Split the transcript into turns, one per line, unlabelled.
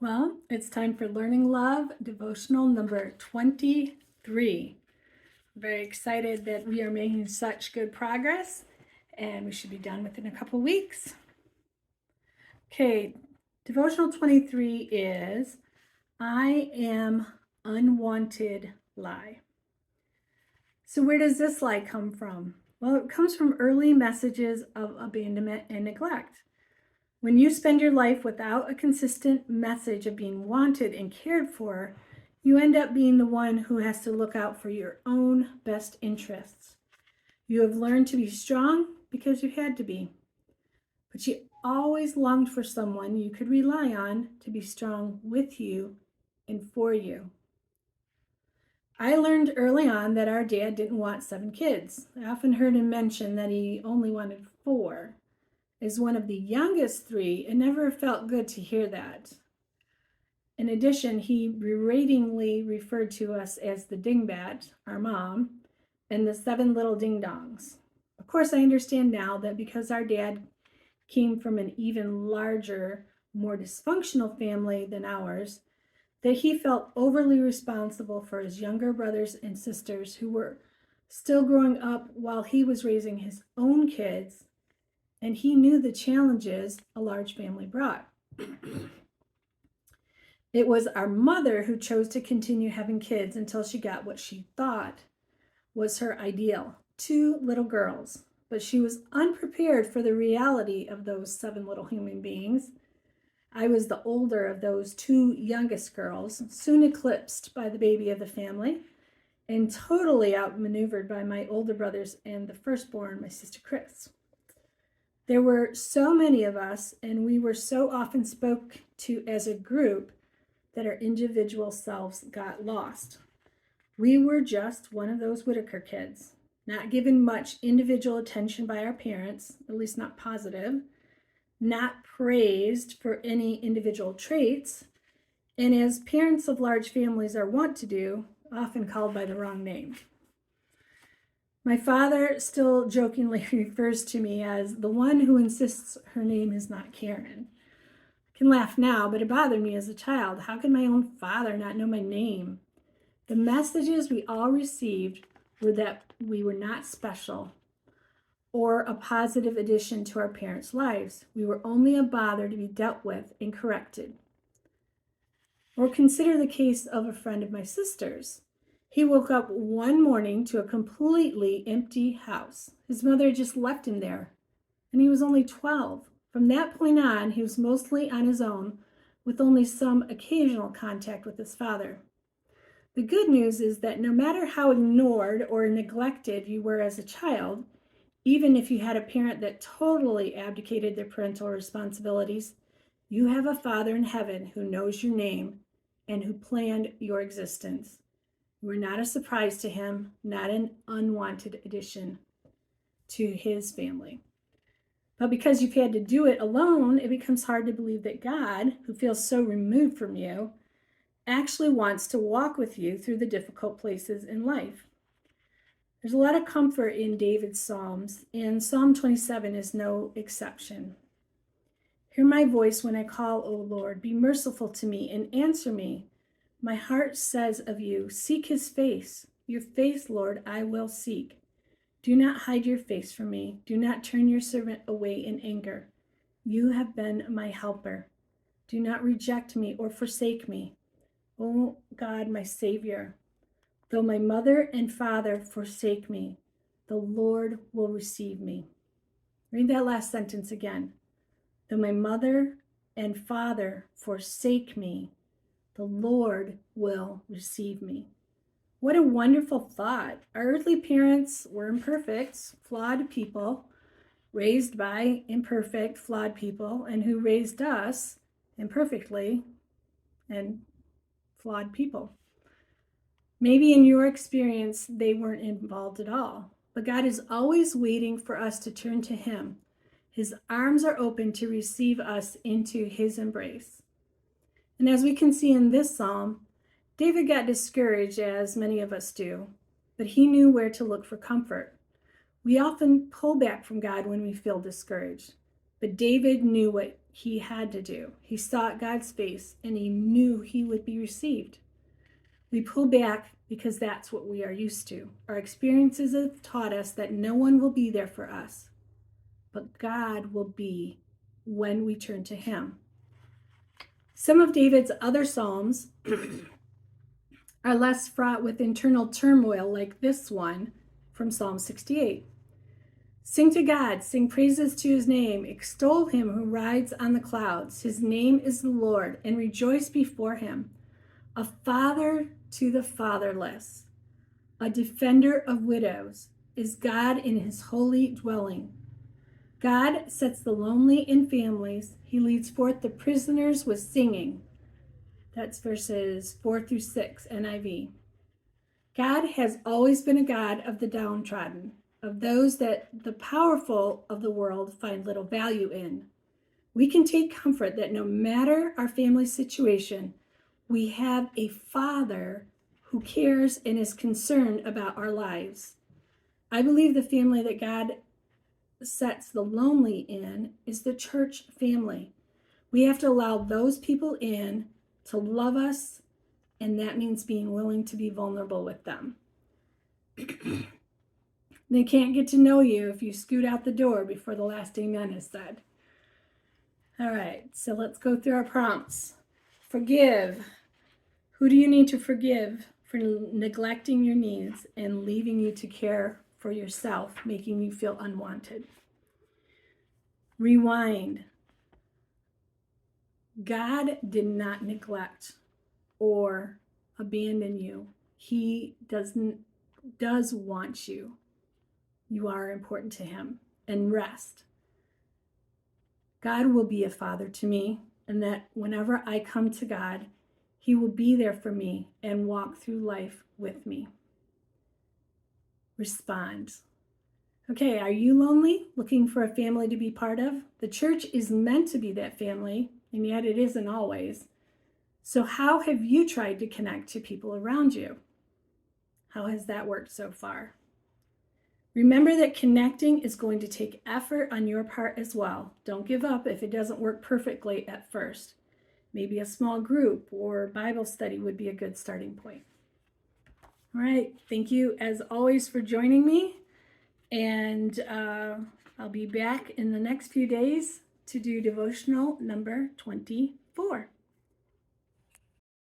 Well, it's time for Learning Love devotional number 23. I'm very excited that we are making such good progress, and we should be done within a couple weeks. Okay, devotional 23 is I am unwanted lie. So where does this lie come from? Well, it comes from early messages of abandonment and neglect. When you spend your life without a consistent message of being wanted and cared for, you end up being the one who has to look out for your own best interests. You have learned to be strong because you had to be, but you always longed for someone you could rely on to be strong with you and for you. I learned early on that our dad didn't want 7 kids. I often heard him mention that he only wanted 4. As one of the youngest 3, it never felt good to hear that. In addition, he beratingly referred to us as the dingbat, our mom, and the 7 little ding-dongs. Of course, I understand now that because our dad came from an even larger, more dysfunctional family than ours, that he felt overly responsible for his younger brothers and sisters who were still growing up while he was raising his own kids, and he knew the challenges a large family brought. It was our mother who chose to continue having kids until she got what she thought was her ideal, 2 little girls. But she was unprepared for the reality of those 7 little human beings. I was the older of those 2 youngest girls, soon eclipsed by the baby of the family, and totally outmaneuvered by my older brothers and the firstborn, my sister Chris. There were so many of us, and we were so often spoke to as a group that our individual selves got lost. We were just one of those Whitaker kids, not given much individual attention by our parents, at least not positive, not praised for any individual traits, and as parents of large families are wont to do, often called by the wrong name. My father still jokingly refers to me as the one who insists her name is not Karen. I can laugh now, but it bothered me as a child. How could my own father not know my name? The messages we all received were that we were not special or a positive addition to our parents' lives. We were only a bother to be dealt with and corrected. Or consider the case of a friend of my sister's. He woke up one morning to a completely empty house. His mother had just left him there, and he was only 12. From that point on, he was mostly on his own, with only some occasional contact with his father. The good news is that no matter how ignored or neglected you were as a child, even if you had a parent that totally abdicated their parental responsibilities, you have a Father in heaven who knows your name and who planned your existence. You were not a surprise to him, not an unwanted addition to his family. But because you've had to do it alone, it becomes hard to believe that God, who feels so removed from you, actually wants to walk with you through the difficult places in life. There's a lot of comfort in David's Psalms, and Psalm 27 is no exception. Hear my voice when I call, O Lord. Be merciful to me and answer me. My heart says of you, seek his face. Your face, Lord, I will seek. Do not hide your face from me. Do not turn your servant away in anger. You have been my helper. Do not reject me or forsake me. O God, my Savior, though my mother and father forsake me, the Lord will receive me. Read that last sentence again. Though my mother and father forsake me, the Lord will receive me. What a wonderful thought. Our earthly parents were imperfect, flawed people, raised by imperfect, flawed people, and who raised us imperfectly and flawed people. Maybe in your experience, they weren't involved at all, but God is always waiting for us to turn to him. His arms are open to receive us into his embrace. And as we can see in this psalm, David got discouraged, as many of us do, but he knew where to look for comfort. We often pull back from God when we feel discouraged, But David knew what he had to do. He sought God's face and he knew he would be received. We pull back because that's what we are used to. Our experiences have taught us that no one will be there for us, but God will be when we turn to him. Some of David's other Psalms are less fraught with internal turmoil, like this one from Psalm 68. Sing to God, sing praises to his name, extol him who rides on the clouds. His name is the Lord, and rejoice before him. A father to the fatherless, a defender of widows, is God in his holy dwelling. God sets the lonely in families. He leads forth the prisoners with singing. That's verses 4-6, NIV. God has always been a God of the downtrodden, of those that the powerful of the world find little value in. We can take comfort that no matter our family situation, we have a Father who cares and is concerned about our lives. I believe the family that God sets the lonely in is the church family. We have to allow those people in to love us, and that means being willing to be vulnerable with them. They can't get to know you if you scoot out the door before the last amen is said. All right, so let's go through our prompts. Forgive. Who do you need to forgive for neglecting your needs and leaving you to care for yourself, making you feel unwanted? Rewind. God did not neglect or abandon you. He does want you. You are important to him. And rest. God will be a father to me, and that whenever I come to God, he will be there for me and walk through life with me. Respond. Okay, are you lonely, looking for a family to be part of? The church is meant to be that family, and yet it isn't always. So how have you tried to connect to people around you? How has that worked so far? Remember that connecting is going to take effort on your part as well. Don't give up if it doesn't work perfectly at first. Maybe a small group or Bible study would be a good starting point. All right, thank you as always for joining me. And I'll be back in the next few days to do devotional number 24.